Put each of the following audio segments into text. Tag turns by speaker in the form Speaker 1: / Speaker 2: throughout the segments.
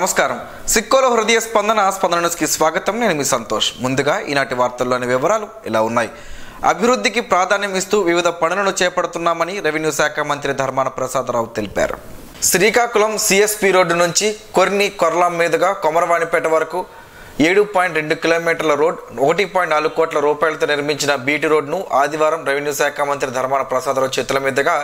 Speaker 1: నమస్కారం. సిక్కోలో హృదయ స్పందన న్యూస్కి స్వాగతం. నేను మీ సంతోష్. ముందుగా ఈనాటి వార్తల్లోని వివరాలు ఇలా ఉన్నాయి. అభివృద్ధికి ప్రాధాన్యం ఇస్తూ వివిధ పనులను చేపడుతున్నామని రెవెన్యూ శాఖ మంత్రి ధర్మాన ప్రసాదరావు తెలిపారు. శ్రీకాకుళం సిఎస్పి రోడ్డు నుంచి కొర్లాం మీదుగా కొమరవాణిపేట వరకు 7.2 కిలోమీటర్ల రోడ్ 1.4 కోట్ల రూపాయలతో నిర్మించిన బీటీ రోడ్ను ఆదివారం రెవెన్యూ శాఖ మంత్రి ధర్మాన ప్రసాదరావు చేతుల మీదుగా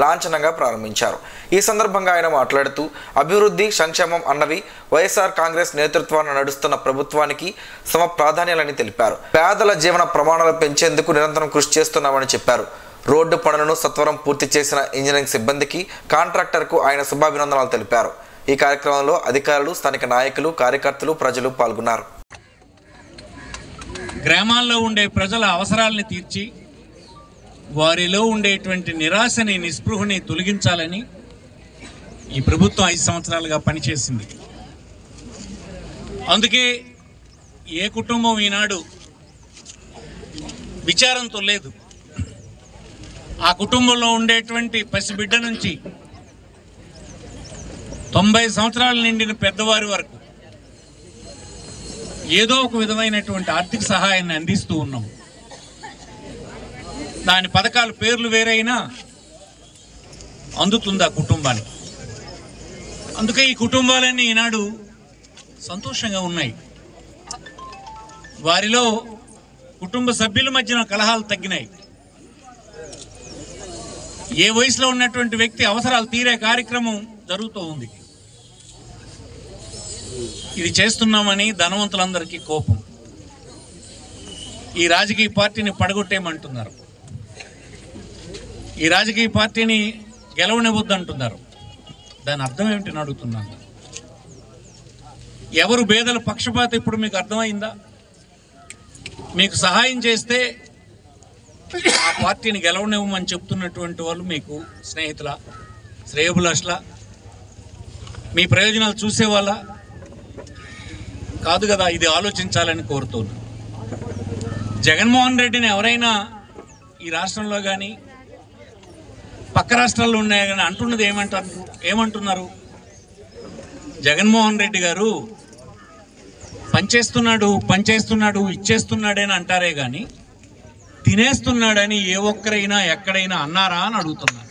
Speaker 1: లాంఛనంగా ప్రారంభించారు. ఈ సందర్భంగా ఆయన మాట్లాడుతూ అభివృద్ధి సంక్షేమం అన్నవి వైఎస్ఆర్ కాంగ్రెస్ నేతృత్వాన్ని నడుస్తున్న ప్రభుత్వానికి సమ ప్రాధాన్యాలని తెలిపారు. పేదల జీవన ప్రమాణాలు పెంచేందుకు నిరంతరం కృషి చేస్తున్నామని చెప్పారు. రోడ్డు పనులను సత్వరం పూర్తి చేసిన ఇంజనీరింగ్ సిబ్బందికి కాంట్రాక్టర్కు ఆయన శుభాభినందనలు తెలిపారు. ఈ కార్యక్రమంలో అధికారులు, స్థానిక నాయకులు, కార్యకర్తలు, ప్రజలు పాల్గొన్నారు.
Speaker 2: గ్రామాల్లో ఉండే ప్రజల అవసరాలను తీర్చి వారిలో ఉండేటువంటి నిరాశని, నిస్పృహని తొలగించాలని ఈ ప్రభుత్వం 5 సంవత్సరాలుగా పనిచేసింది. అందుకే ఏ కుటుంబం ఈనాడు విచారంతో లేదు. ఆ కుటుంబంలో ఉండేటువంటి పసిబిడ్డ నుంచి 90 సంవత్సరాలు నిండిన పెద్దవారి వరకు ఏదో ఒక విధమైనటువంటి ఆర్థిక సహాయాన్ని అందిస్తూ ఉన్నాం. దాని పథకాల పేర్లు వేరైనా అందుతుంది ఆ కుటుంబానికి. అందుకే ఈ కుటుంబాలన్నీ ఈనాడు సంతోషంగా ఉన్నాయి. వారిలో కుటుంబ సభ్యుల మధ్యన కలహాలు తగ్గినాయి. ఏ వయసులో ఉన్నటువంటి వ్యక్తి అవసరాలు తీరే కార్యక్రమం జరుగుతూ ఉంది. ఇది చేస్తున్నామని ధనవంతులందరికీ కోపం. ఈ రాజకీయ పార్టీని పడగొట్టేయమంటున్నారు. ఈ రాజకీయ పార్టీని గెలవనివ్వద్దంటున్నారు. దాని అర్థం ఏమిటని అడుగుతున్నాను. ఎవరు పేదల పక్షపాత ఇప్పుడు మీకు అర్థమైందా? మీకు సహాయం చేస్తే ఆ పార్టీని గెలవనివ్వమని చెప్తున్నటువంటి వాళ్ళు మీకు స్నేహితుల, శ్రేయోభిలాషుల, మీ ప్రయోజనాలు చూసేవాళ్ళ కాదు కదా. ఇది ఆలోచించాలని కోరుతున్నాను. జగన్మోహన్ రెడ్డిని ఎవరైనా ఈ రాష్ట్రంలో కానీ పక్క రాష్ట్రాల్లో ఉన్నాయా కానీ అంటున్నది ఏమంటున్నారు? జగన్మోహన్ రెడ్డి గారు పనిచేస్తున్నాడు ఇచ్చేస్తున్నాడని అంటారే కానీ తినేస్తున్నాడని ఏ ఒక్కరైనా ఎక్కడైనా అన్నారా అని అడుగుతున్నారు.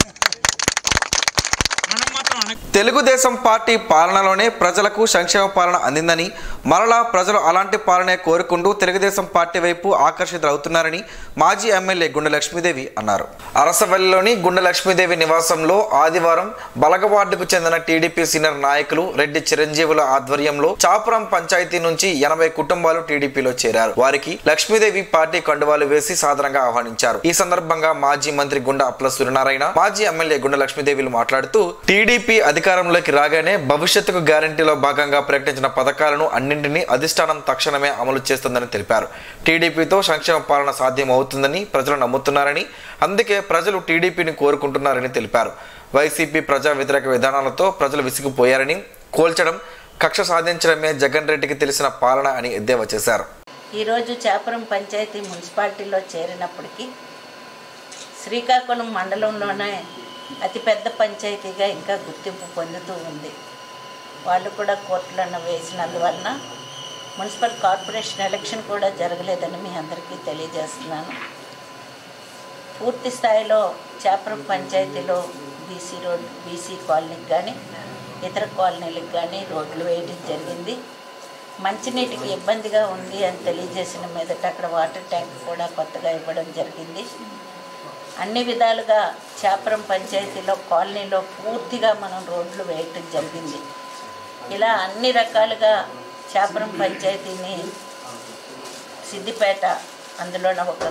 Speaker 1: తెలుగుదేశం పార్టీ పాలనలోనే ప్రజలకు సంక్షేమ పాలన అందిందని, మరలా ప్రజలు అలాంటి పాలనే కోరుకుంటూ తెలుగుదేశం పార్టీ వైపు ఆకర్షితులవుతున్నారని మాజీ ఎమ్మెల్యే గుండె లక్ష్మీదేవి అన్నారు. అరసవల్లిలోని గుండె లక్ష్మీదేవి నివాసంలో ఆదివారం బలగవార్డుకు చెందిన టీడీపీ సీనియర్ నాయకులు రెడ్డి చిరంజీవుల ఆధ్వర్యంలో చాపురం పంచాయతీ నుంచి 80 కుటుంబాలు టీడీపీలో చేరారు. వారికి లక్ష్మీదేవి పార్టీ కండువాలు వేసి సాదరంగా ఆహ్వానించారు. ఈ సందర్భంగా మాజీ మంత్రి గుండె అప్ల సూర్యనారాయణ, మాజీ ఎమ్మెల్యే గుండె లక్ష్మీదేవిలు మాట్లాడుతూ టీడీపీ అధికారంలోకి రాగానే భవిష్యత్తుకు గ్యారంటీలో భాగంగా ప్రకటించిన పథకాలను అన్నింటినీ అధిష్టానం తక్షణమే అమలు చేస్తుందని తెలిపారు. టీడీపీతో సంక్షేమ పాలన సాధ్యం అవుతుందని ప్రజలు నమ్ముతున్నారని, అందుకే ప్రజలు టీడీపీని కోరుకుంటున్నారని తెలిపారు. వైసీపీ ప్రజా వ్యతిరేక విధానాలతో ప్రజలు విసిగిపోయారని, కోల్చడం, కక్ష సాధించడమే జగన్ రెడ్డికి తెలిసిన పాలన అని ఎద్దేవా చేశారు.
Speaker 3: ఈరోజు చాపురం పంచాయతీ మున్సిపాలిటీలో చేరినప్పటికీ శ్రీకాకుళం మండలంలోనే అతిపెద్ద పంచాయతీగా ఇంకా గుర్తింపు పొందుతూ ఉంది. వాళ్ళు కూడా కోర్టులను వేసినందువలన మున్సిపల్ కార్పొరేషన్ ఎలక్షన్ కూడా జరగలేదని మీ అందరికీ తెలియజేస్తున్నాను. పూర్తి స్థాయిలో చాపురం పంచాయతీలో బీసీ రోడ్, బీసీ కాలనీకి కానీ ఇతర కాలనీలకు కానీ రోడ్లు వేయడం జరిగింది. మంచినీటికి ఇబ్బందిగా ఉంది అని తెలియజేసిన మీదట అక్కడ వాటర్ ట్యాంక్ కూడా కొత్తగా ఇవ్వడం జరిగింది. అన్ని విధాలుగా చాపురం పంచాయతీలో కాలనీలో పూర్తిగా మనం రోడ్లు వేయటం జరిగింది. ఇలా అన్ని రకాలుగా చాపురం పంచాయతీని సిద్దిపేట, అందులోన ఒక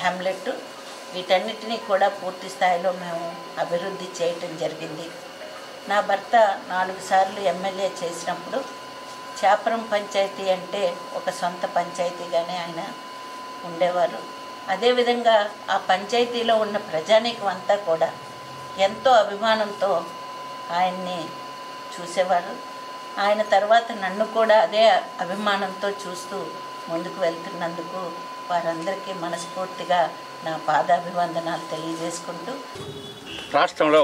Speaker 3: హ్యామ్లెట్, వీటన్నిటినీ కూడా పూర్తి స్థాయిలో మేము అభివృద్ధి చేయటం జరిగింది. నా భర్త 4 సార్లు ఎమ్మెల్యే చేసినప్పుడు చాపురం పంచాయతీ అంటే ఒక సొంత పంచాయతీగానే ఆయన ఉండేవారు. అదేవిధంగా ఆ పంచాయతీలో ఉన్న ప్రజానీకం అంతా కూడా ఎంతో అభిమానంతో ఆయన్ని చూసేవారు. ఆయన తర్వాత నన్ను కూడా అదే అభిమానంతో చూస్తూ ముందుకు వెళ్తున్నందుకు వారందరికీ మనస్ఫూర్తిగా నా పాదాభివందనాలు తెలియజేసుకుంటూ
Speaker 4: రాష్ట్రంలో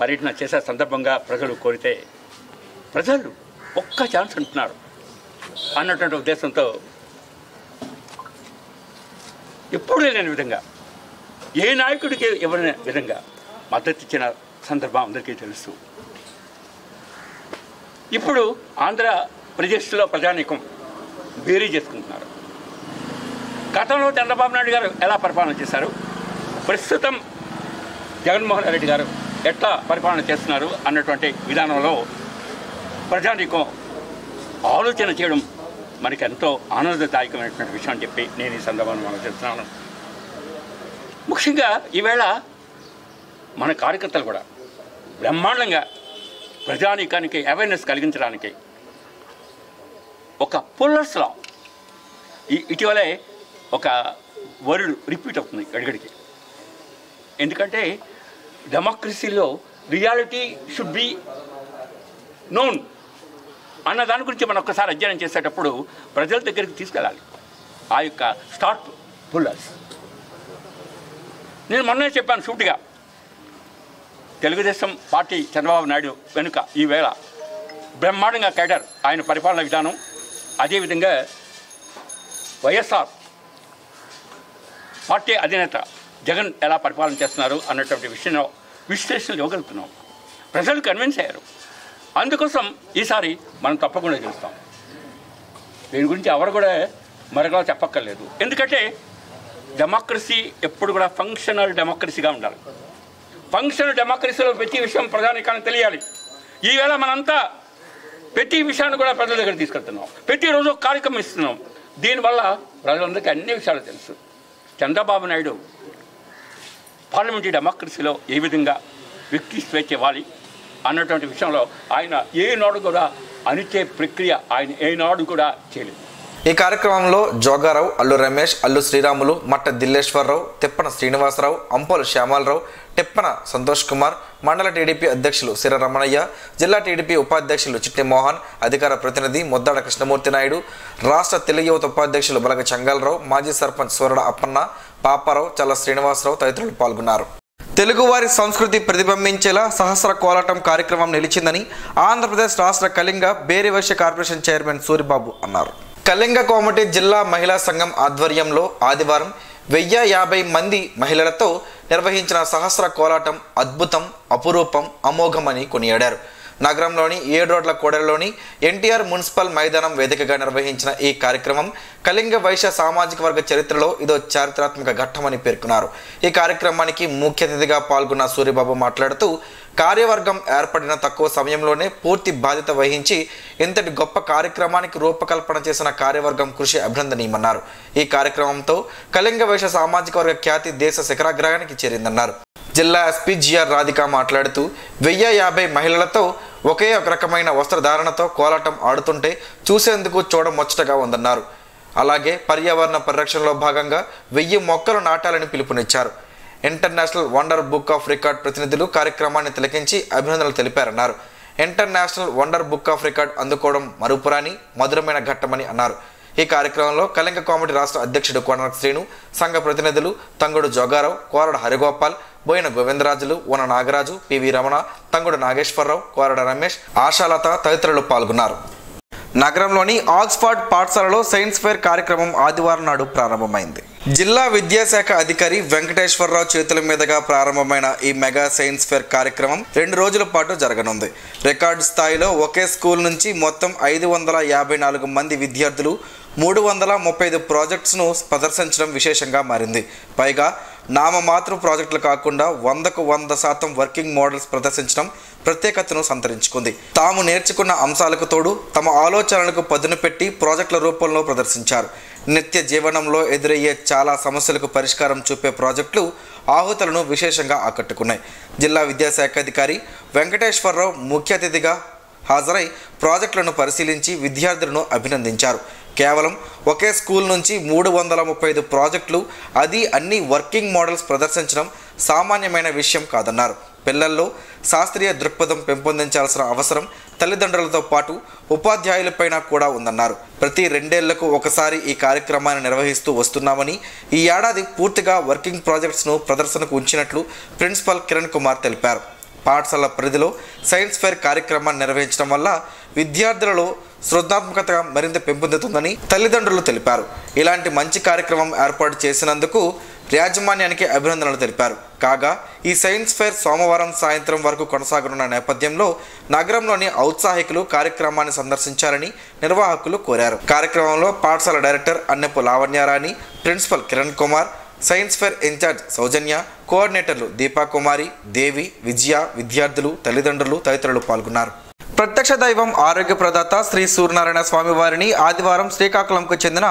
Speaker 4: పర్యటన చేసే సందర్భంగా ప్రజలు కోరితే ప్రజలు ఒక్క ఛాన్స్ అంటున్నారు అన్నటువంటి ఉద్దేశంతో ఎప్పుడు లేని విధంగా ఏ నాయకుడికి ఎవరైనా విధంగా మద్దతు ఇచ్చిన సందర్భం అందరికీ తెలుసు. ఇప్పుడు ఆంధ్రప్రదేశ్లో ప్రజానీకం బేరీ చేసుకుంటున్నారు. గతంలో చంద్రబాబు నాయుడు గారు ఎలా పరిపాలన చేశారు, ప్రస్తుతం జగన్మోహన్ రెడ్డి గారు ఎట్లా పరిపాలన చేస్తున్నారు అన్నటువంటి విధానంలో ప్రజానీకం ఆలోచన చేయడం మనకి ఎంతో ఆనందదాయకమైనటువంటి విషయం అని చెప్పి నేను ఈ సందర్భంలో మనం చెప్తున్నాను. ముఖ్యంగా ఈవేళ మన కార్యకర్తలు కూడా బ్రహ్మాండంగా ప్రజానీకానికి అవేర్నెస్ కలిగించడానికి ఒక పుల్లర్స్ లా ఇటీవలే ఒక వర్డ్ రిపీట్ అవుతుంది గడిగడికి. ఎందుకంటే డెమోక్రసీలో రియాలిటీ షుడ్ బి నోన్ అన్న దాని గురించి మనం ఒక్కసారి అధ్యయనం చేసేటప్పుడు ప్రజల దగ్గరికి తీసుకెళ్ళాలి ఆ యొక్క స్టార్ట్ పుల్లర్స్. నేను మొన్నే చెప్పాను సూటిగా, తెలుగుదేశం పార్టీ చంద్రబాబు నాయుడు వెనుక ఈవేళ బ్రహ్మాండంగా కేడర్ ఆయన పరిపాలన విధానం, అదేవిధంగా వైఎస్ఆర్ పార్టీ అధినేత జగన్ ఎలా పరిపాలన చేస్తున్నారు అన్నటువంటి విషయంలో విశ్లేషణలు ఇవ్వగలుగుతున్నాం. ప్రజలు కన్విన్స్ అయ్యారు. అందుకోసం ఈసారి మనం తప్పకుండా గెలుస్తాం. దీని గురించి ఎవరు కూడా మరొకలా చెప్పక్కర్లేదు. ఎందుకంటే డెమోక్రసీ ఎప్పుడు కూడా ఫంక్షనల్ డెమోక్రసీగా ఉండాలి. ఫంక్షనల్ డెమోక్రసీలో ప్రతి విషయం ప్రధానికానికి తెలియాలి. ఈవేళ మనంతా ప్రతి విషయాన్ని కూడా ప్రజల దగ్గర తీసుకెళ్తున్నాం, ప్రతిరోజు కార్యక్రమం ఇస్తున్నాం. దీనివల్ల ప్రజలందరికీ అన్ని విషయాలు తెలుసు. చంద్రబాబు నాయుడు పార్లమెంటరీ డెమోక్రసీలో ఏ విధంగా వ్యక్తి స్వేచ్ఛ ఇవ్వాలి అన్నటువంటి విషయంలో ఆయన ఏనాడు కూడా అనిచ్చే ప్రక్రియ ఆయన ఏనాడు కూడా చేయలేదు.
Speaker 1: ఈ కార్యక్రమంలో జోగారావు, అల్లు రమేష్, అల్లు శ్రీరాములు, మట్ట దిల్లేశ్వరరావు, తిప్పన శ్రీనివాసరావు, అంపోలు శ్యామలరావు, తిప్పన సంతోష్ కుమార్, మండల టీడీపీ అధ్యక్షులు సిర రమణయ్య, జిల్లా టీడీపీ ఉపాధ్యక్షులు చిట్టి మోహన్, అధికార ప్రతినిధి మొద్దాడ కృష్ణమూర్తి నాయుడు, రాష్ట్ర తెలుగు యువత ఉపాధ్యక్షులు బలగ చంగల్రావు, మాజీ సర్పంచ్ సూరడ అప్పన్న, పాపారావు, చల్ల శ్రీనివాసరావు తదితరులు పాల్గొన్నారు. తెలుగువారి సంస్కృతి ప్రతిబింబించేలా సహస్ర కోలాటం కార్యక్రమం నిలిచిందని ఆంధ్రప్రదేశ్ రాష్ట్ర కళింగ బేరి వైశ్య కార్పొరేషన్ చైర్మన్ సూరిబాబు అన్నారు. కళింగ కోమటి జిల్లా మహిళా సంఘం ఆధ్వర్యంలో ఆదివారం 1050 మంది మహిళలతో నిర్వహించిన సహస్ర కోలాటం అద్భుతం, అపురూపం, అమోఘమని కొనియాడారు. నగరంలోని 7 రోడ్ల కూడలిలోని ఎన్టీఆర్ మున్సిపల్ మైదానం వేదికగా నిర్వహించిన ఈ కార్యక్రమం కళింగ వైశ్య సామాజిక వర్గ చరిత్రలో ఇదో చారిత్రాత్మక ఘట్టమని పేర్కొన్నారు. ఈ కార్యక్రమానికి ముఖ్య అతిథిగా పాల్గొన్న సూరిబాబు మాట్లాడుతూ కార్యవర్గం ఏర్పడిన తక్కువ సమయంలోనే పూర్తి బాధ్యత వహించి ఇంతటి గొప్ప కార్యక్రమానికి రూపకల్పన చేసిన కార్యవర్గం కృషి అభినందనీయమన్నారు. ఈ కార్యక్రమంతో కళింగ వైశ్య సామాజిక వర్గ ఖ్యాతి దేశ శిఖరాగ్రహానికి చేరిందన్నారు. జిల్లా ఎస్పీ జిఆర్ రాధిక మాట్లాడుతూ 1050 మహిళలతో ఒకే రకమైన వస్త్రధారణతో కోలాటం ఆడుతుంటే చూసేందుకు చూడముచ్చటగా ఉందన్నారు. అలాగే పర్యావరణ పరిరక్షణలో భాగంగా 1000 మొక్కలు నాటాలని పిలుపునిచ్చారు. International wonder book of record ప్రతినిధులు కార్యక్రమాన్ని తిలకించి అభినందనలు తెలిపారన్నారు. International wonder book of record అందుకోవడం మరుపురాని మధురమైన ఘట్టమని అన్నారు. ఈ కార్యక్రమంలో కళింగ కామెడీ రాష్ట్ర అధ్యక్షుడు కోనరక శ్రీను, సంఘ ప్రతినిధులు తంగుడు జోగారావు, కోరడ హరిగోపాల్, బోయిన గోవిందరాజులు, ఓన నాగరాజు, పివి రమణ, తంగుడు నాగేశ్వరరావు, కోరడ రమేష్, ఆశాలత తదితరులు పాల్గొన్నారు. నగరంలోని ఆక్స్ఫర్డ్ పాఠశాలలో సైన్స్ ఫేర్ కార్యక్రమం ఆదివారం నాడు ప్రారంభమైంది. జిల్లా విద్యాశాఖ అధికారి వెంకటేశ్వరరావు చేతుల మీదుగా ప్రారంభమైన ఈ మెగా సైన్స్ ఫేర్ కార్యక్రమం 2 రోజుల పాటు జరగనుంది. రికార్డు స్థాయిలో ఒకే స్కూల్ నుంచి మొత్తం 554 మంది విద్యార్థులు 335 ప్రాజెక్ట్స్ను ప్రదర్శించడం విశేషంగా మారింది. పైగా నామమాత్ర ప్రాజెక్టులు కాకుండా 100కు 100% వర్కింగ్ మోడల్స్ ప్రదర్శించడం ప్రత్యేకతను సంతరించుకుంది. తాము నేర్చుకున్న అంశాలకు తోడు తమ ఆలోచనలకు పదును పెట్టి ప్రాజెక్టుల రూపంలో ప్రదర్శించారు. నిత్య జీవనంలో ఎదురయ్యే చాలా సమస్యలకు పరిష్కారం చూపే ప్రాజెక్టులు ఆహుతులను విశేషంగా ఆకట్టుకున్నాయి. జిల్లా విద్యాశాఖ అధికారి వెంకటేశ్వరరావు ముఖ్య అతిథిగా హాజరై ప్రాజెక్టులను పరిశీలించి విద్యార్థులను అభినందించారు. కేవలం ఒకే స్కూల్ నుంచి 335 ప్రాజెక్టులు, అది అన్ని వర్కింగ్ మోడల్స్ ప్రదర్శించడం సామాన్యమైన విషయం కాదన్నారు. పిల్లల్లో శాస్త్రీయ దృక్పథం పెంపొందించాల్సిన అవసరం తల్లిదండ్రులతో పాటు ఉపాధ్యాయులపైన కూడా ఉందన్నారు. ప్రతి 2 ఏళ్లకు ఒకసారి ఈ కార్యక్రమాన్ని నిర్వహిస్తూ వస్తున్నామని, ఈ ఏడాది పూర్తిగా వర్కింగ్ ప్రాజెక్ట్స్ను ప్రదర్శనకు ఉంచినట్లు ప్రిన్సిపల్ కిరణ్ కుమార్ తెలిపారు. పాఠశాల పరిధిలో సైన్స్ ఫెయిర్ కార్యక్రమాన్ని నిర్వహించడం వల్ల విద్యార్థులలో సృజనాత్మకత మరింత పెంపొందుతుందని తల్లిదండ్రులు తెలిపారు. ఇలాంటి మంచి కార్యక్రమం ఏర్పాటు చేసినందుకు యాజమాన్యానికి అభినందనలు తెలిపారు. కాగా ఈ సైన్స్ ఫెయిర్ సోమవారం సాయంత్రం వరకు కొనసాగనున్న నేపథ్యంలో నగరంలోని ఔత్సాహికులు కార్యక్రమాన్ని సందర్శించాలని నిర్వాహకులు కోరారు. కార్యక్రమంలో పాఠశాల director Annepu Lavanyarani, principal Kiran Kumar, science fair incharge Soujanya, కోఆర్డినేటర్లు దీపాకుమారి, దేవి, విజయ, విద్యార్థులు, తల్లిదండ్రులు తదితరులు పాల్గొన్నారు. ప్రత్యక్ష దైవం ఆరోగ్య ప్రదాత శ్రీ సూర్యనారాయణ స్వామి వారిని ఆదివారం శ్రీకాకుళంకు చెందిన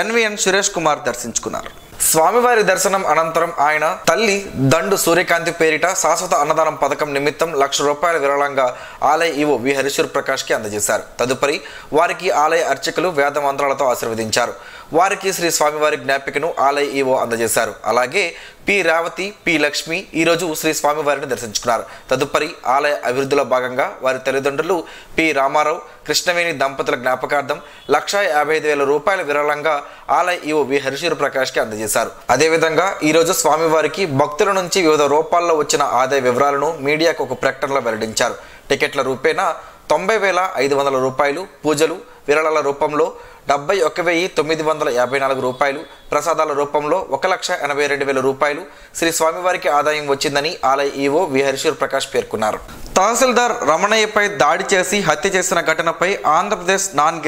Speaker 1: ఎన్విఎన్ సురేష్ కుమార్ దర్శించుకున్నారు. స్వామివారి దర్శనం అనంతరం ఆయన తల్లి దండు సూర్యకాంతి పేరిట శాశ్వత అన్నదానం పథకం నిమిత్తం ₹1,00,000 విరాళంగా ఆలయ ఈవో వి హరిశ్వర్ ప్రకాష్కి అందజేశారు. తదుపరి వారికి ఆలయ అర్చకులు వేద మంత్రాలతో ఆశీర్వదించారు. వారికి శ్రీ స్వామివారి జ్ఞాపికను ఆలయ ఈవో అందజేశారు. అలాగే పి రావతి, పి లక్ష్మి ఈరోజు శ్రీ స్వామివారిని దర్శించుకున్నారు. తదుపరి ఆలయ అభివృద్ధిలో భాగంగా వారి తల్లిదండ్రులు పి రామారావు, కృష్ణవేణి దంపతుల జ్ఞాపకార్థం ₹155,000 విరాళంగా ఆలయ ఈవో వి హరిశ్వర్ ప్రకాష్కి అందజేశారు. అదేవిధంగా ఈరోజు స్వామివారికి భక్తుల నుంచి వివిధ రూపాల్లో వచ్చిన ఆదాయ వివరాలను మీడియాకు ఒక ప్రకటనలో వెల్లడించారు. టికెట్ల రూపేణా ₹90,500, పూజలు విరాళాల రూపంలో ₹71,954, ప్రసాదాల రూపంలో ₹1,82,000 శ్రీ స్వామివారికి ఆదాయం వచ్చిందని ఆలయ ఈవో వి హరిశ్వర్ ప్రకాష్ పేర్కొన్నారు. తహసీల్దార్ రమణయ్యపై దాడి చేసి హత్య చేసిన ఘటనపై Andhra Pradesh non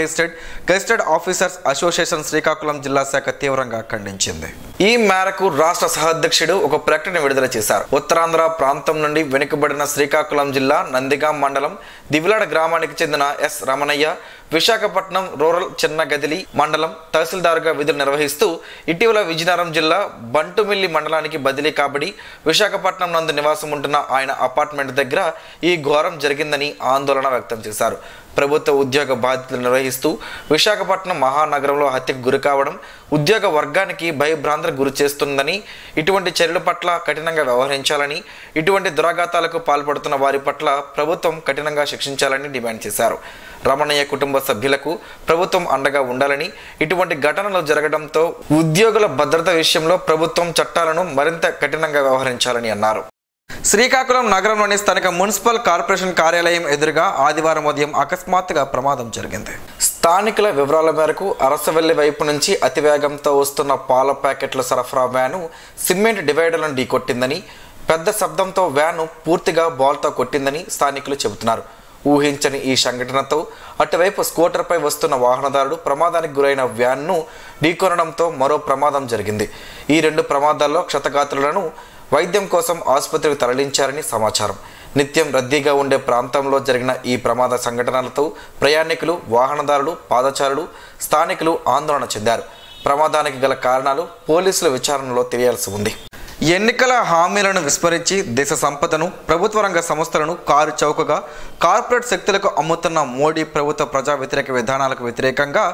Speaker 1: gazetted officers association Srikakulam జిల్లా శాఖ తీవ్రంగా ఖండించింది. ఈ మేరకు రాష్ట్ర సహాధ్యక్షుడు ఒక ప్రకటన విడుదల చేశారు. ఉత్తరాంధ్ర ప్రాంతం నుండి వెనుకబడిన శ్రీకాకుళం జిల్లా నందిగాం మండలం దివిలాడ గ్రామానికి చెందిన ఎస్ రమణయ్య విశాఖపట్నం రూరల్ చిన్నగదిలి మండలం తహసీల్దార్గా విధులు నిర్వహిస్తూ ఇటీవల విజయనగరం జిల్లా బంటుమిల్లి మండలానికి బదిలీ కాబడి విశాఖపట్నం నందు నివాసం ఉంటున్న ఆయన అపార్ట్మెంట్ దగ్గర ఈ ఘోరం జరిగిందని ఆందోళన వ్యక్తం చేశారు. ప్రభుత్వ ఉద్యోగ బాధ్యతలు నిర్వహిస్తూ విశాఖపట్నం మహానగరంలో హత్యకు గురి కావడం ఉద్యోగ వర్గానికి భయభ్రాంతులకు గురి చేస్తుందని, ఇటువంటి చర్యల పట్ల కఠినంగా వ్యవహరించాలని, ఇటువంటి దురాఘాతాలకు పాల్పడుతున్న వారి పట్ల ప్రభుత్వం కఠినంగా శిక్షించాలని డిమాండ్ చేశారు. రమణయ్య కుటుంబ సభ్యులకు ప్రభుత్వం అండగా ఉండాలని, ఇటువంటి ఘటనలు జరగడంతో ఉద్యోగుల భద్రత విషయంలో ప్రభుత్వం చట్టాలను మరింత కఠినంగా వ్యవహరించాలని అన్నారు. శ్రీకాకుళం నగరంలోని స్థానిక మున్సిపల్ కార్పొరేషన్ కార్యాలయం ఎదురుగా ఆదివారం ఉదయం అకస్మాత్తుగా ప్రమాదం జరిగింది. స్థానికుల వివరాల మేరకు అరసవెల్లి వైపు నుంచి అతివేగంతో వస్తున్న పాల ప్యాకెట్ల సరఫరా వ్యాను సిమెంట్ డివైడర్లను ఢీకొట్టిందని, పెద్ద శబ్దంతో వ్యాను పూర్తిగా బాల్తో కొట్టిందని స్థానికులు చెబుతున్నారు. ఊహించని ఈ సంఘటనతో అటువైపు స్కూటర్పై వస్తున్న వాహనదారుడు ప్రమాదానికి గురైన వ్యాన్ను ఢీకొనడంతో మరో ప్రమాదం జరిగింది. ఈ 2 ప్రమాదాల్లో క్షతగాత్రులను వైద్యం కోసం ఆసుపత్రికి తరలించారని సమాచారం. నిత్యం రద్దీగా ఉండే ప్రాంతంలో జరిగిన ఈ ప్రమాద సంఘటనలతో ప్రయాణికులు, వాహనదారులు, పాదచారులు, స్థానికులు ఆందోళన చెందారు. ప్రమాదానికి గల కారణాలు పోలీసుల విచారణలో తెలియాల్సి ఉంది. ఎన్నికల హామీలను విస్మరించి దేశ సంపదను, ప్రభుత్వ రంగ సంస్థలను కారు చౌకగా కార్పొరేట్ శక్తులకు అమ్ముతున్న మోడీ ప్రభుత్వ ప్రజా వ్యతిరేక విధానాలకు వ్యతిరేకంగా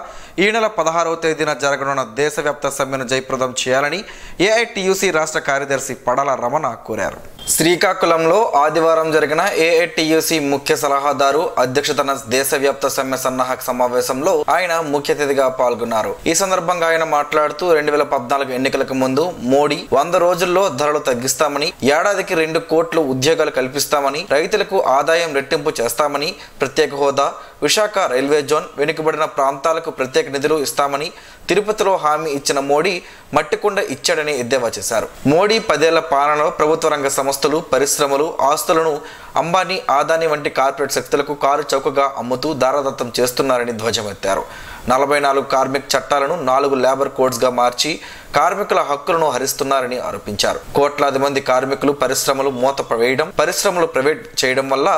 Speaker 1: ఈ నెల 16వ తేదీన జరగనున్న దేశవ్యాప్త సమ్మెను జయప్రదం చేయాలని ఏఐటియుసి రాష్ట్ర కార్యదర్శి పడాల రమణ కోరారు. శ్రీకాకుళంలో ఆదివారం జరిగిన ఏఐటియుసి ముఖ్య సలహాదారు అధ్యక్షతన దేశవ్యాప్త సమ్మె సన్నాహక సమావేశంలో ఆయన ముఖ్య అతిథిగా పాల్గొన్నారు. ఈ సందర్భంగా ఆయన మాట్లాడుతూ 2014 ఎన్నికలకు ముందు మోడీ 100 రోజుల్లో ధరలు తగ్గిస్తామని, ఏడాదికి 2 కోట్ల ఉద్యోగాలు కల్పిస్తామని, రైతులకు ఆదాయం రెట్టింపు చేస్తామని, ప్రత్యేక హోదా, విశాఖ రైల్వే జోన్, వెనుకబడిన ప్రాంతాలకు ప్రత్యేక నిధులు ఇస్తామని తిరుపతిలో హామీ ఇచ్చిన మోడీ మట్టికుండ ఇచ్చాడని ఎద్దేవా చేశారు. మోడీ 10 ఏళ్ల పాలనలో ప్రభుత్వ రంగ సంస్థలు, పరిశ్రమలు, ఆస్తులను అంబానీ, ఆదానీ వంటి కార్పొరేట్ శక్తులకు కారు చౌకగా అమ్ముతూ దారాదత్తం చేస్తున్నారని ధ్వజమెత్తారు. 44 కార్మిక చట్టాలను 4 లేబర్ కోడ్స్గా మార్చి కార్మికుల హక్కులను హరిస్తున్నారని ఆరోపించారు. కోట్లాది మంది కార్మికులు పరిశ్రమలు మూత వేయడం, పరిశ్రమలు ప్రైవేట్ చేయడం వల్ల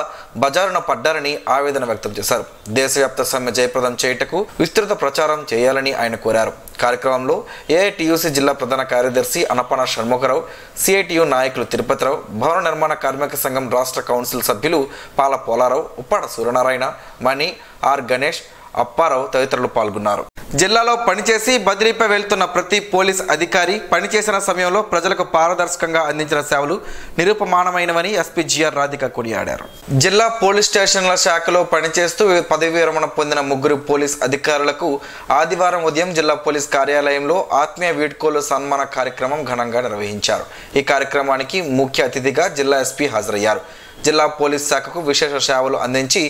Speaker 1: బజారున పడ్డారని ఆవేదన వ్యక్తం చేశారు. దేశవ్యాప్త సమ్మె జయప్రదం చేయుటకు విస్తృత ప్రచారం చేయాలని ఆయన కోరారు. కార్యక్రమంలో ఏఐటియుసి జిల్లా ప్రధాన కార్యదర్శి అనపన షణ్ముఖరావు, సిఐటియు నాయకులు తిరుపతిరావు, భవన నిర్మాణ కార్మిక సంఘం రాష్ట్ర కౌన్సిల్ సభ్యులు పాల పోలారావు, ఉప్పాడ సూర్యనారాయణ, మణి, ఆర్ గణేష్, అప్పారావు తదితరులు పాల్గొన్నారు. జిల్లాలో పనిచేసి బదిలీపై వెళ్తున్న ప్రతి పోలీస్ అధికారి పనిచేసిన సమయంలో ప్రజలకు పారదర్శకంగా అందించిన సేవలు నిరూపమానమైనవని ఎస్పీ జిఆర్ రాధిక కొనియాడారు. జిల్లా పోలీస్ స్టేషన్ల శాఖలో పనిచేస్తూ పదవీ విరమణ పొందిన 3 పోలీస్ అధికారులకు ఆదివారం ఉదయం జిల్లా పోలీస్ కార్యాలయంలో ఆత్మీయ వీడ్కోలు సన్మాన కార్యక్రమం ఘనంగా నిర్వహించారు. ఈ కార్యక్రమానికి ముఖ్య అతిథిగా జిల్లా ఎస్పీ హాజరయ్యారు. జిల్లా పోలీస్ శాఖకు విశేష సేవలు అందించి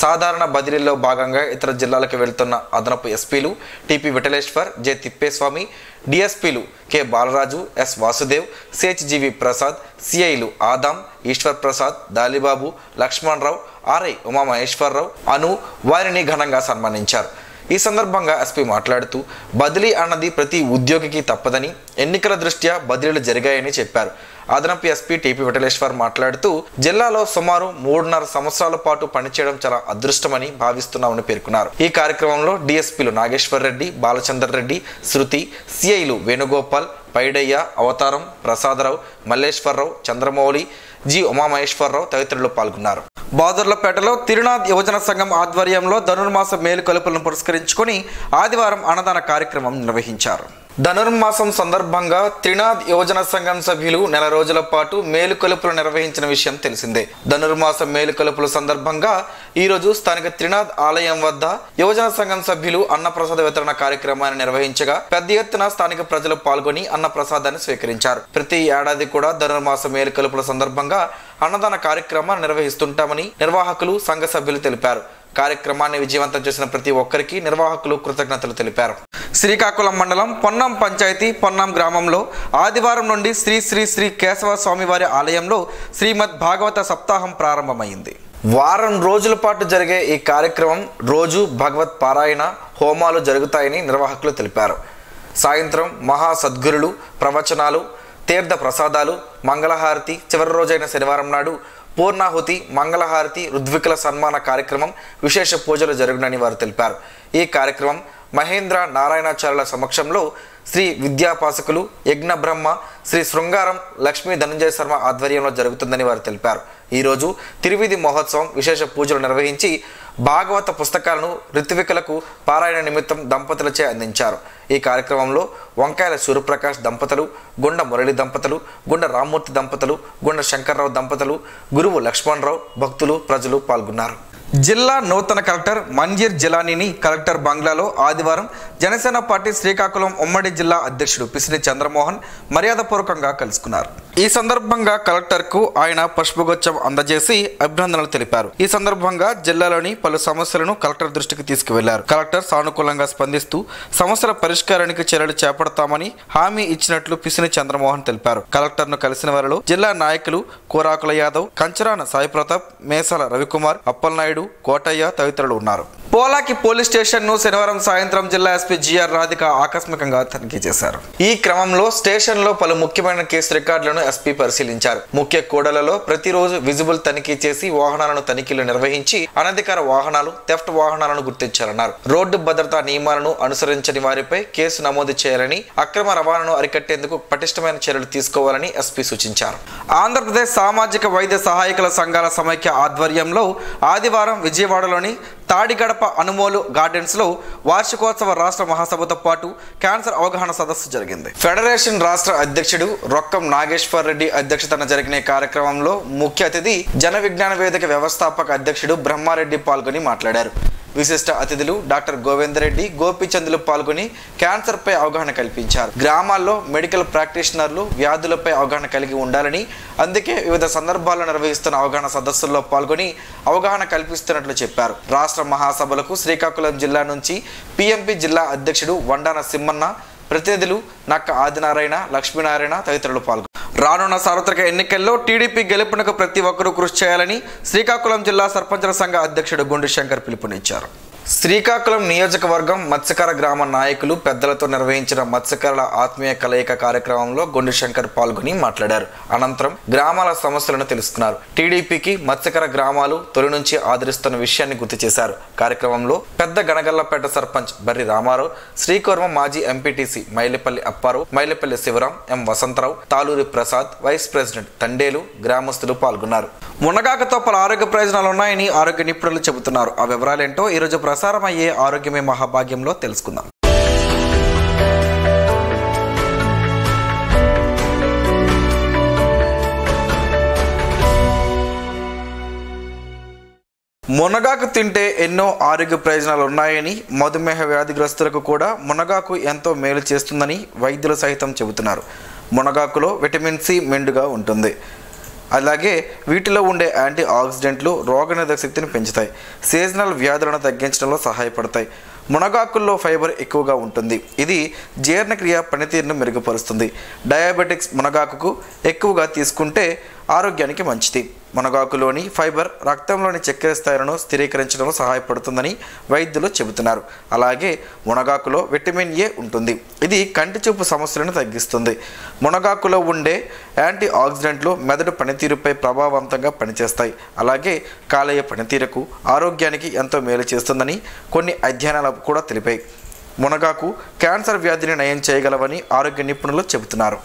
Speaker 1: సాధారణ బదిలీలో భాగంగా ఇతర జిల్లాలకు వెళ్తున్న అదనపు ఎస్పీలు టిపి విఠలేశ్వర్, జె తిప్పేస్వామి, డిఎస్పీలు K Balaraju, S Vasudev, CHGV Prasad, సిఐలు ఆదాం, ఈశ్వర్ ప్రసాద్, దాలిబాబు, లక్ష్మణరావు, ఆర్ఐ ఉమామహేశ్వరరావు, అను వారిని ఘనంగా సన్మానించారు. ఈ సందర్భంగా ఎస్పీ మాట్లాడుతూ బదిలీ అన్నది ప్రతి ఉద్యోగికి తప్పదని, ఎన్నికల దృష్ట్యా బదిలీలు జరిగాయని చెప్పారు. అదనపు ఎస్పీ టిపి విఠలేశ్వర్ మాట్లాడుతూ జిల్లాలో సుమారు 3.5 సంవత్సరాల పాటు పనిచేయడం చాలా అదృష్టమని భావిస్తున్నామని పేర్కొన్నారు. ఈ కార్యక్రమంలో డిఎస్పీలు నాగేశ్వర్ రెడ్డి, బాలచందర్ రెడ్డి, శృతి, సిఐలు వేణుగోపాల్, పైడయ్య, అవతారం, ప్రసాదరావు, మల్లేశ్వరరావు, చంద్రమౌళి, జి ఉమామహేశ్వరరావు తదితరులు పాల్గొన్నారు. బాదుర్లపేటలో తిరునాథ్ యువజన సంఘం ఆధ్వర్యంలో ధనుర్మాస మేలుకొలుపులను పురస్కరించుకొని ఆదివారం అన్నదాన కార్యక్రమం నిర్వహించారు. ధనుర్మాసం సందర్భంగా త్రినాథ్ యువజన సంఘం సభ్యులు నెల రోజుల పాటు మేలుకొలుపులు నిర్వహించిన విషయం తెలిసిందే. ధనుర్మాస మేలుకొలుపుల సందర్భంగా ఈరోజు స్థానిక త్రినాథ్ ఆలయం వద్ద యువజన సంఘం సభ్యులు అన్నప్రసాద వితరణ కార్యక్రమాన్ని నిర్వహించగా పెద్ద ఎత్తున స్థానిక ప్రజలు పాల్గొని అన్నప్రసాదాన్ని స్వీకరించారు. ప్రతి ఏడాది కూడా ధనుర్మాస మేలుకొలుపుల సందర్భంగా అన్నదాన కార్యక్రమాన్ని నిర్వహిస్తుంటామని నిర్వాహకులు, సంఘ సభ్యులు తెలిపారు. కార్యక్రమాన్ని విజయవంతం చేసిన ప్రతి ఒక్కరికి నిర్వాహకులు కృతజ్ఞతలు తెలిపారు. శ్రీకాకుళం మండలం పొన్నం పంచాయతీ పొన్నం గ్రామంలో ఆదివారం నుండి శ్రీ శ్రీ శ్రీ కేశవ స్వామివారి ఆలయంలో శ్రీమద్ భాగవత సప్తాహం ప్రారంభమైంది. వారం రోజుల పాటు జరిగే ఈ కార్యక్రమం రోజు భగవత్ పారాయణ, హోమాలు జరుగుతాయని నిర్వాహకులు తెలిపారు. సాయంత్రం మహా సద్గురులు, ప్రవచనాలు, తీర్థ ప్రసాదాలు, మంగళహారతి, చివరి రోజైన శనివారం నాడు పూర్ణాహుతి, మంగళహారతి, రుద్వికుల సన్మాన కార్యక్రమం, విశేష పూజలు జరుగునని వారు తెలిపారు. ఈ కార్యక్రమం మహేంద్ర నారాయణాచార్యుల సమక్షంలో శ్రీ విద్యాపాసకులు, యజ్ఞ బ్రహ్మ, శ్రీ శృంగారం లక్ష్మీ ధనంజయ శర్మ ఆధ్వర్యంలో జరుగుతుందని వారు తెలిపారు. ఈరోజు తిరువిధి మహోత్సవం, విశేష పూజలు నిర్వహించి భాగవత పుస్తకాలను ఋత్వికులకు పారాయణ నిమిత్తం దంపతులచే అందించారు. ఈ కార్యక్రమంలో వంకాయల సూర్యప్రకాష్ దంపతులు, గుండ మురళి దంపతులు, గుండ రామ్మూర్తి దంపతులు, గుండ శంకర్రావు దంపతులు, గురువు లక్ష్మణరావు, భక్తులు, ప్రజలు పాల్గొన్నారు. జిల్లా నూతన కలెక్టర్ మంజీర్ జిలానీని కలెక్టర్ బంగ్లాలో ఆదివారం జనసేన పార్టీ శ్రీకాకుళం ఉమ్మడి జిల్లా అధ్యక్షుడు పిసిని చంద్రమోహన్ మర్యాదపూర్వకంగా కలుసుకున్నారు. ఈ సందర్భంగా కలెక్టర్కు ఆయన పుష్పగుచ్చం అందజేసి అభినందనలు తెలిపారు. ఈ సందర్భంగా జిల్లాలోని పలు సమస్యలను కలెక్టర్ దృష్టికి తీసుకువెళ్లారు. కలెక్టర్ సానుకూలంగా స్పందిస్తూ సమస్యల పరిష్కారానికి చర్యలు చేపడతామని హామీ ఇచ్చినట్లు పిసిని చంద్రమోహన్ తెలిపారు. కలెక్టర్ను కలిసిన వారిలో జిల్లా నాయకులు కోరాకుల యాదవ్, కంచరాన సాయి ప్రతాప్, మేసాల రవికుమార్, అప్పలనాయుడు, కోటయ్య తదితరులు ఉన్నారు. పోలాకి పోలీస్ స్టేషన్ ను శనివారం సాయంత్రం జిల్లా ఎస్పీ జిఆర్ రాధిక ఆకస్మికంగా తనిఖీ చేశారు. ఈ క్రమంలో స్టేషన్ లో పలు ముఖ్యమైన కేసు రికార్డులను ఎస్పీ పరిశీలించారు. ముఖ్య కూడలలో ప్రతిరోజు విజిబుల్ తనిఖీ చేసి వాహనాలను తనిఖీలు నిర్వహించి అనధికార వాహనాలు, థెఫ్ట్ వాహనాలను గుర్తించారన్నారు. రోడ్డు భద్రతా నియమాలను అనుసరించని వారిపై కేసు నమోదు చేయాలని, అక్రమ రవాణాను అరికట్టేందుకు పటిష్టమైన చర్యలు తీసుకోవాలని ఎస్పీ సూచించారు. ఆంధ్రప్రదేశ్ సామాజిక వైద్య సహాయకుల సంఘాల సమైక్య ఆధ్వర్యంలో ఆదివారం విజయవాడలోని తాడిగడప అనుమోలు గార్డెన్స్ లో వార్షికోత్సవ రాష్ట్ర మహాసభతో పాటు క్యాన్సర్ అవగాహన సదస్సు జరిగింది. ఫెడరేషన్ రాష్ట్ర అధ్యక్షుడు రొక్కం నాగేశ్వర్ రెడ్డి అధ్యక్షతన జరిగిన కార్యక్రమంలో ముఖ్య అతిథి జన విజ్ఞాన వేదిక వ్యవస్థాపక అధ్యక్షుడు బ్రహ్మారెడ్డి పాల్గొని మాట్లాడారు. విశిష్ట అతిథులు డాక్టర్ గోవిందరెడ్డి, గోపిచందులు పాల్గొని క్యాన్సర్ పై అవగాహన కల్పించారు. గ్రామాల్లో మెడికల్ ప్రాక్టీషనర్లు వ్యాధులపై అవగాహన కలిగి ఉండాలని, అందుకే వివిధ సందర్భాల్లో నిర్వహిస్తున్న అవగాహన సదస్సుల్లో పాల్గొని అవగాహన కల్పిస్తున్నట్లు చెప్పారు. రాష్ట్ర మహాసభలకు శ్రీకాకుళం జిల్లా నుంచి పిఎంపి జిల్లా అధ్యక్షుడు వండాన సింహన్న, ప్రతినిధులు నక్క ఆదినారాయణ, లక్ష్మీనారాయణ తదితరులు పాల్గొన్నారు. రానున్న సార్వత్రిక ఎన్నికల్లో టీడీపీ గెలుపునకు ప్రతి ఒక్కరూ కృషి చేయాలని శ్రీకాకుళం జిల్లా సర్పంచుల సంఘ అధ్యక్షుడు గుండు శంకర్ పిలుపునిచ్చారు. శ్రీకాకుళం నియోజకవర్గం మత్స్యకార గ్రామ నాయకులు పెద్దలతో నిర్వహించిన మత్స్యకారుల ఆత్మీయ కలయిక కార్యక్రమంలో గుండు శంకర్ పాల్గొని మాట్లాడారు. అనంతరం గ్రామాల సమస్యలను తెలుసుకున్నారు. టీడీపీకి మత్స్యకార గ్రామాలు తొలి నుంచి ఆదరిస్తున్న విషయాన్ని గుర్తు చేశారు. కార్యక్రమంలో పెద్ద గణగల్లపేట సర్పంచ్ బర్రి రామారావు, శ్రీకోర్మ మాజీ ఎంపీటీసీ మైలిపల్లి అప్పారావు, మైలిపల్లి శివరాం, ఎం వసంతరావు, తాలూరి ప్రసాద్, వైస్ ప్రెసిడెంట్ తండేలు గ్రామస్తులు పాల్గొన్నారు. మునగాకుతో పలు ఆరోగ్య ప్రయోజనాలు ఉన్నాయని ఆరోగ్య నిపుణులు చెబుతున్నారు. ఆ వివరాలేంటో ఈరోజు ప్రసారమయ్యే ఆరోగ్యమే మహాభాగ్యంలో తెలుసుకుందాం. మునగాకు తింటే ఎన్నో ఆరోగ్య ప్రయోజనాలు ఉన్నాయని, మధుమేహ వ్యాధిగ్రస్తులకు కూడా మునగాకు ఎంతో మేలు చేస్తుందని వైద్యులు సైతం చెబుతున్నారు. మునగాకులో విటమిన్ సి మెండుగా ఉంటుంది. అలాగే వీటిలో ఉండే యాంటీ ఆక్సిడెంట్లు రోగనిరోధక శక్తిని పెంచుతాయి, సీజనల్ వ్యాధులను తగ్గించడంలో సహాయపడతాయి. మునగాకుల్లో ఫైబర్ ఎక్కువగా ఉంటుంది, ఇది జీర్ణక్రియ పనితీరును మెరుగుపరుస్తుంది. డయాబెటిక్స్ మునగాకుకు ఎక్కువగా తీసుకుంటే ఆరోగ్యానికి మంచిది. మునగాకులోని ఫైబర్ రక్తంలోని చక్కెర స్థాయిలను స్థిరీకరించడంలో సహాయపడుతుందని వైద్యులు చెబుతున్నారు. అలాగే మునగాకులో విటమిన్ ఏ ఉంటుంది, ఇది కంటి చూపు సమస్యలను తగ్గిస్తుంది. మునగాకులో ఉండే యాంటీ ఆక్సిడెంట్లు మెదడు పనితీరుపై ప్రభావవంతంగా పనిచేస్తాయి. అలాగే కాలేయ పనితీరుకు ఆరోగ్యానికి ఎంతో మేలు చేస్తుందని కొన్ని అధ్యయనాలు కూడా తెలిపాయి. మునగాకు క్యాన్సర్ వ్యాధిని నయం చేయగలవని ఆరోగ్య నిపుణులు చెబుతున్నారు.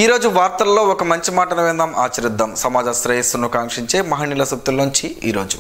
Speaker 1: ఈరోజు వార్తల్లో ఒక మంచి మాటను విందాం, ఆచరిద్దాం. సమాజ శ్రేయస్సును కాంక్షించే మహనీయుల సూక్తుల్లోంచి ఈరోజు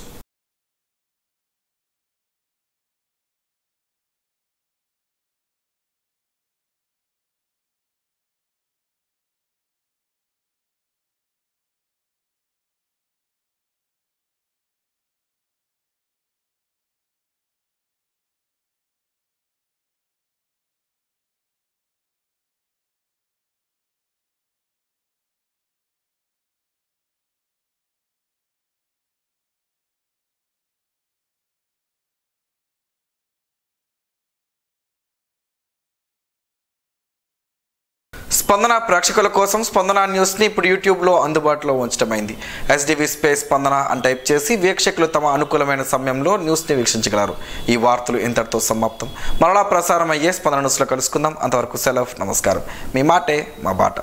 Speaker 1: స్పందన ప్రేక్షకుల కోసం స్పందన న్యూస్ని ఇప్పుడు యూట్యూబ్లో అందుబాటులో ఉంచడమైంది. SDV స్పేస్ స్పందన అని టైప్ చేసి వీక్షకులు తమ అనుకూలమైన సమయంలో న్యూస్ని వీక్షించగలరు. ఈ వార్తలు ఇంతటితో సమాప్తం. మరలా ప్రసారం అయ్యే స్పందన న్యూస్లో కలుసుకుందాం. అంతవరకు సెలవు, నమస్కారం. మీ మాటే మా బాట.